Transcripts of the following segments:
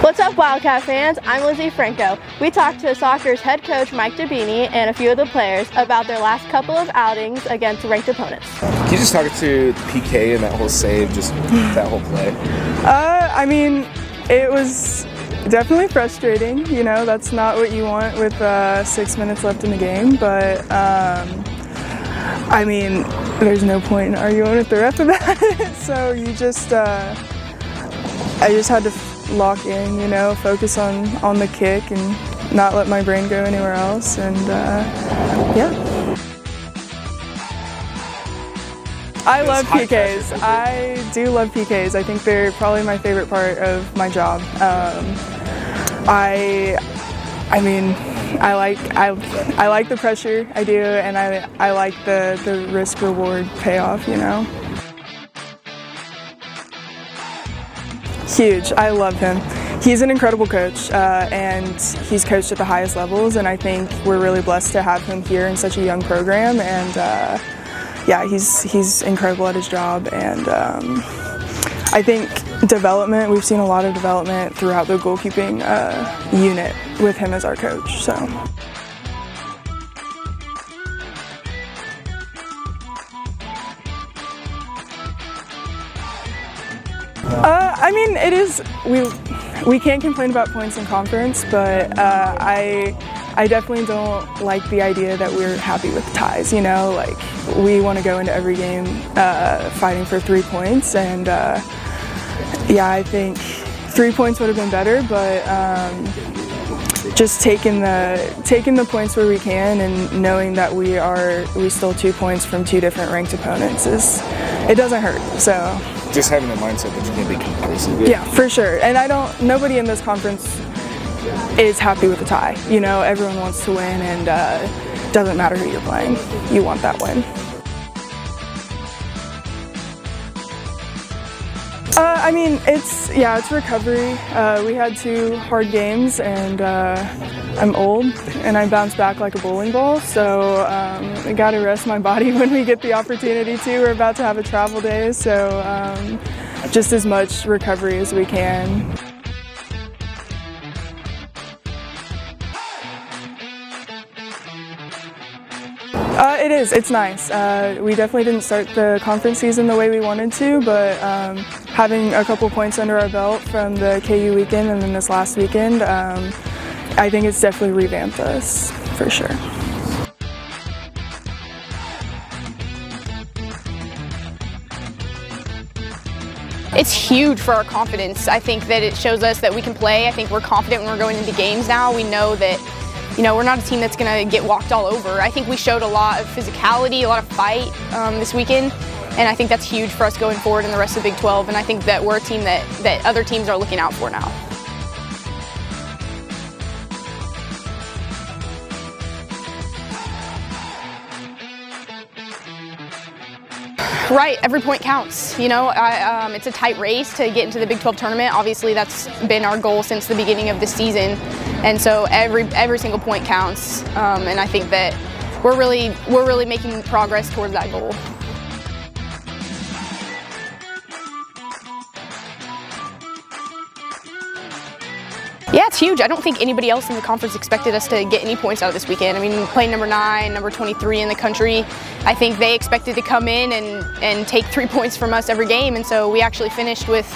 What's up, Wildcat fans? I'm Lizzie Franco. We talked to Soccer's head coach Mike Dabini and a few of the players about their last couple of outings against ranked opponents. Can you just talk to the PK and that whole save, just that whole play? I mean, it was definitely frustrating. You know, that's not what you want with 6 minutes left in the game, but I mean, there's no point in arguing with the ref about it. So you just, I just had to lock in, you know, focus on the kick and not let my brain go anywhere else, and yeah. I love PKs. I do love PKs. I think they're probably my favorite part of my job. I mean, I like the pressure, I do, and I like the risk-reward payoff, you know. Huge. I love him. He's an incredible coach, and he's coached at the highest levels, and I think we're really blessed to have him here in such a young program, and yeah, he's incredible at his job, and I think development, we've seen a lot of development throughout the goalkeeping unit with him as our coach. So. I mean, it is, we can't complain about points in conference, but I definitely don't like the idea that we're happy with ties, you know, like we want to go into every game fighting for 3 points, and yeah, I think 3 points would have been better, but just taking the points where we can and knowing that we stole 2 points from 2 different ranked opponents it doesn't hurt, so. Just having the mindset that you can't be complacent. Yeah, for sure. And nobody in this conference is happy with a tie. You know, everyone wants to win, and doesn't matter who you're playing. You want that win. I mean, it's recovery. We had 2 hard games, and I'm old, and I bounce back like a bowling ball, so I gotta rest my body when we get the opportunity to. We're about to have a travel day, so just as much recovery as we can. It is. It's nice. We definitely didn't start the conference season the way we wanted to, but having a couple points under our belt from the KU weekend and then this last weekend, I think it's definitely revamped us, for sure. It's huge for our confidence. I think that it shows us that we can play. I think we're confident when we're going into games now. We know that, you know, we're not a team that's going to get walked all over. I think we showed a lot of physicality, a lot of fight this weekend, and I think that's huge for us going forward in the rest of the Big 12, and I think that we're a team that other teams are looking out for now. Right, every point counts. You know, it's a tight race to get into the Big 12 tournament. Obviously, that's been our goal since the beginning of the season, and so every single point counts. And I think that we're really making progress towards that goal. Yeah, it's huge. I don't think anybody else in the conference expected us to get any points out of this weekend. I mean, playing number 9, number 23 in the country, I think they expected to come in and take 3 points from us every game, and so we actually finished with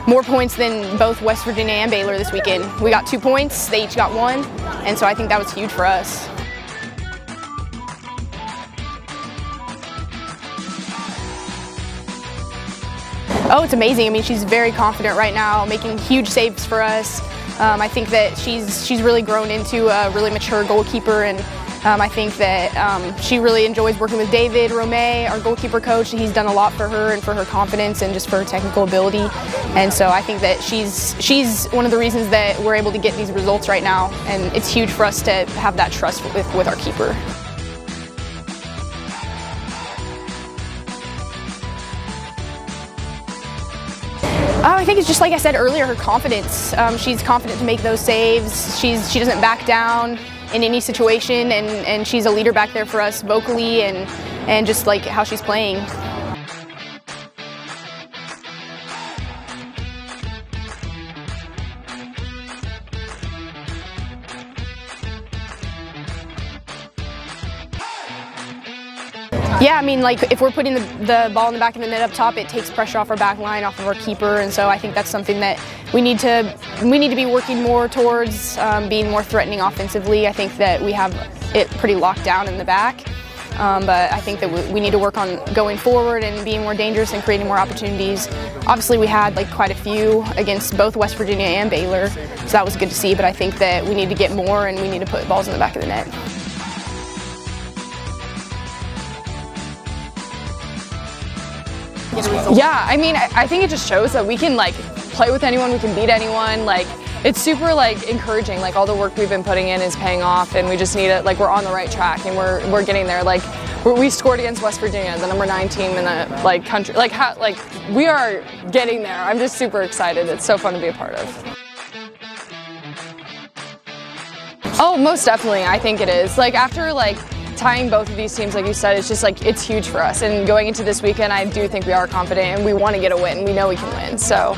more points than both West Virginia and Baylor this weekend. We got 2 points, they each got 1, and so I think that was huge for us. Oh, it's amazing. I mean, she's very confident right now, making huge saves for us. I think that she's really grown into a really mature goalkeeper, and I think that she really enjoys working with David ROMAY, our goalkeeper coach. He's done a lot for her and for her confidence and just for her technical ability. And so I think that she's one of the reasons that we're able to get these results right now, and it's huge for us to have that trust with our keeper. I think it's just like I said earlier, her confidence. She's confident to make those saves. She doesn't back down in any situation, and she's a leader back there for us vocally and just like how she's playing. Yeah, I mean, like if we're putting the ball in the back of the net up top, it takes pressure off our back line, off of our keeper, and so I think that's something that we need to be working more towards, being more threatening offensively. I think that we have it pretty locked down in the back, but I think that we need to work on going forward and being more dangerous and creating more opportunities. Obviously, we had like quite a few against both West Virginia and Baylor, so that was good to see. But I think that we need to get more, and we need to put balls in the back of the net. Yeah, I mean, I think it just shows that we can like play with anyone, we can beat anyone. Like, it's super like encouraging. Like, all the work we've been putting in is paying off, and we just need it. Like, we're on the right track, and we're getting there. Like, we scored against West Virginia, the number 9 team in the like country. Like, we are getting there. I'm just super excited. It's so fun to be a part of. Oh, most definitely. I think it is. Like, after like tying both of these teams, like you said, it's just like, it's huge for us. And going into this weekend, I do think we are confident and we want to get a win. We know we can win, so.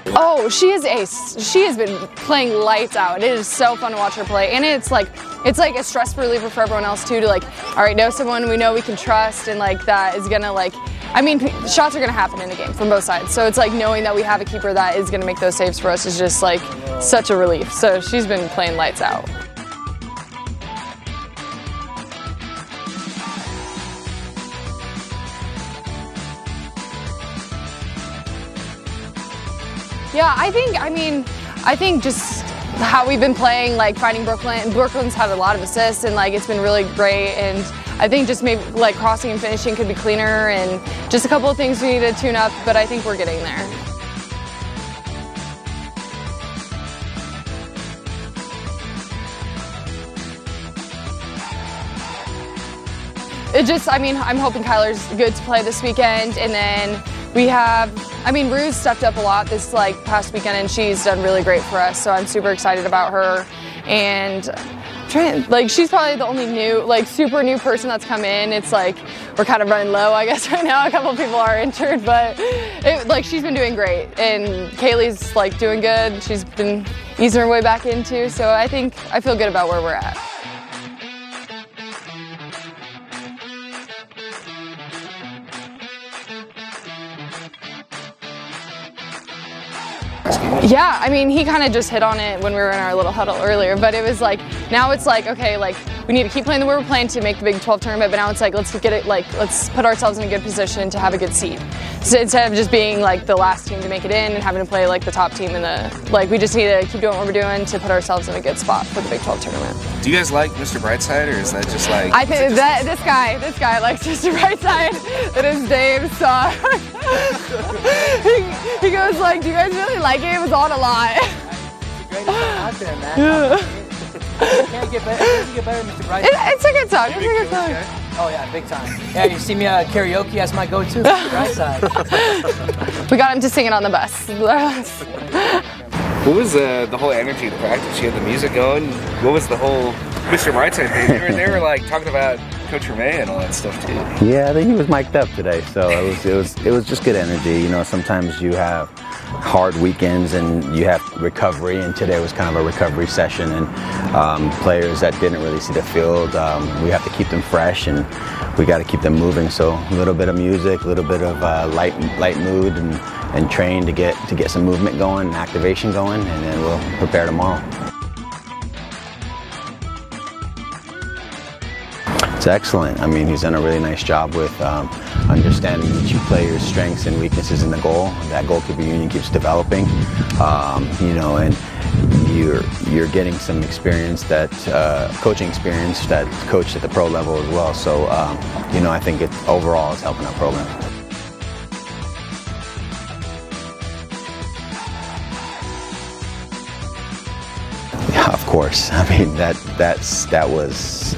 Oh, she is ace. She has been playing lights out. It is so fun to watch her play. And it's like a stress reliever for everyone else too, to like, all right, know someone we know we can trust, and like that is gonna like, I mean, shots are going to happen in a game from both sides. So it's like knowing that we have a keeper that is going to make those saves for us is just like such a relief. So she's been playing lights out. Yeah, I think just how we've been playing, like fighting Brooklyn. Brooklyn's had a lot of assists, and like it's been really great. And I think just maybe like crossing and finishing could be cleaner, and just a couple of things we need to tune up, but I think we're getting there. It just, I mean, I'm hoping Kyler's good to play this weekend, and then we have, I mean, Rue's stepped up a lot this like past weekend, and she's done really great for us, so I'm super excited about her. And like, she's probably the only new, like super new person that's come in. It's like we're kind of running low, I guess, right now. A couple of people are injured, but like she's been doing great, and Kaylee's like doing good. She's been easing her way back into, so I feel good about where we're at. Yeah, I mean, he kind of just hit on it when we were in our little huddle earlier, but it was like, now it's like, okay, like we need to keep playing the way we're playing to make the Big 12 tournament, but now it's like, let's get it, like, let's put ourselves in a good position to have a good seed. So instead of just being like the last team to make it in and having to play like the top team in the, like, we just need to keep doing what we're doing to put ourselves in a good spot for the Big 12 tournament. Do you guys like Mr. Brightside, or is that just like? I think that this guy likes Mr. Brightside. It is Dave's song. he goes like, do you guys really like it? It was on a lot. It's the greatest song out there, man. Yeah. Can't get better, Mr. Brightside. It's a good song. It's a good song. Oh yeah, big time. Yeah, you see me karaoke as my go-to, Mr. Brightside. We got him to sing it on the bus. What was the whole energy of the practice? You had the music going. What was the whole Mr. Brightside thing? They were like talking about Coach ROMAY and all that stuff too. Yeah, I think he was mic'd up today, so it was just good energy. You know, sometimes you have hard weekends and you have recovery, and today was kind of a recovery session, and players that didn't really see the field, we have to keep them fresh, and we got to keep them moving. So a little bit of music, a little bit of light mood, and train to get some movement going and activation going, and then we'll prepare tomorrow. It's excellent. I mean, he's done a really nice job with understanding each player's strengths and weaknesses in the goal. That goalkeeper union keeps developing, you know, and you're getting some experience, that coaching experience that coached at the pro level as well. So, you know, I think overall it's helping our program. Yeah, of course. I mean, that was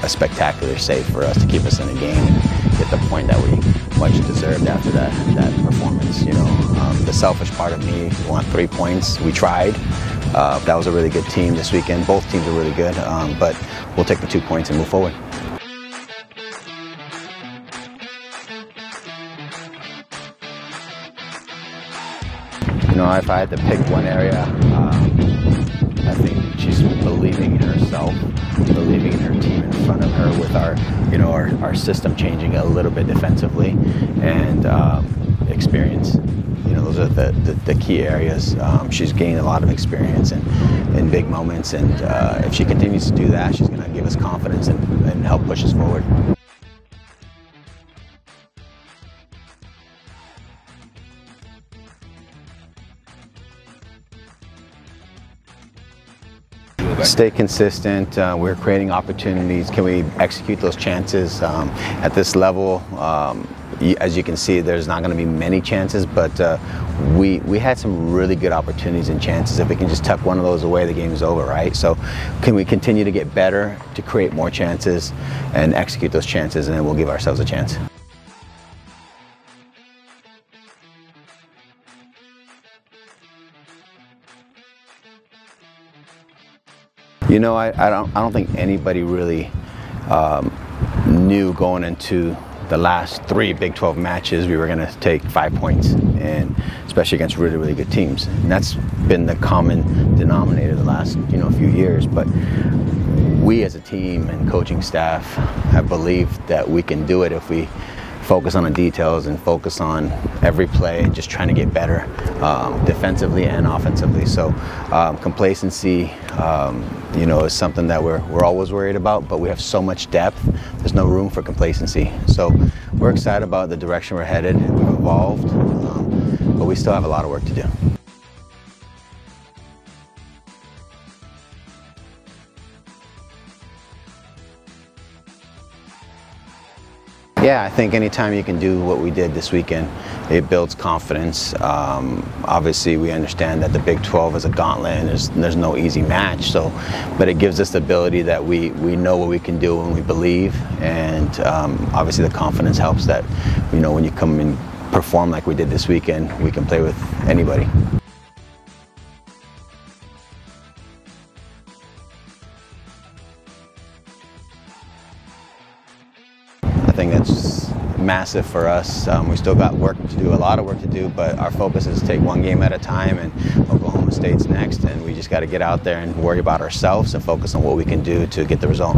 a spectacular save for us to keep us in the game and get the point that we much deserved after that performance. You know, the selfish part of me want 3 points. We tried. That was a really good team this weekend. Both teams are really good, but we'll take the 2 points and move forward. You know, if I had to pick one area, I think she's just believing in herself, believing in her team in front of her with our, our system changing a little bit defensively, and experience. Those are the key areas. She's gained a lot of experience in big moments, and if she continues to do that, she's going to give us confidence and help push us forward. Stay consistent. We're creating opportunities. Can we execute those chances at this level? As you can see, there's not going to be many chances, but we had some really good opportunities and chances. If we can just tuck one of those away, the game is over, right? So can we continue to get better to create more chances and execute those chances, and then we'll give ourselves a chance. I don't think anybody really knew going into the last 3 Big 12 matches we were going to take 5 points, and especially against really, really good teams. And that's been the common denominator the last few years. But we as a team and coaching staff have believed that we can do it if we focus on the details and focus on every play and just trying to get better defensively and offensively. So complacency, is something that we're always worried about, but we have so much depth, there's no room for complacency. So we're excited about the direction we're headed. We've evolved, but we still have a lot of work to do. Yeah, I think anytime you can do what we did this weekend, it builds confidence. Obviously, we understand that the Big 12 is a gauntlet and there's no easy match. But it gives us the ability that we know what we can do when we believe, and obviously the confidence helps that when you come and perform like we did this weekend, we can play with anybody. I think that's massive for us. We still got work to do, a lot of work to do, but our focus is to take one game at a time, and Oklahoma State's next, and we just got to get out there and worry about ourselves and focus on what we can do to get the result.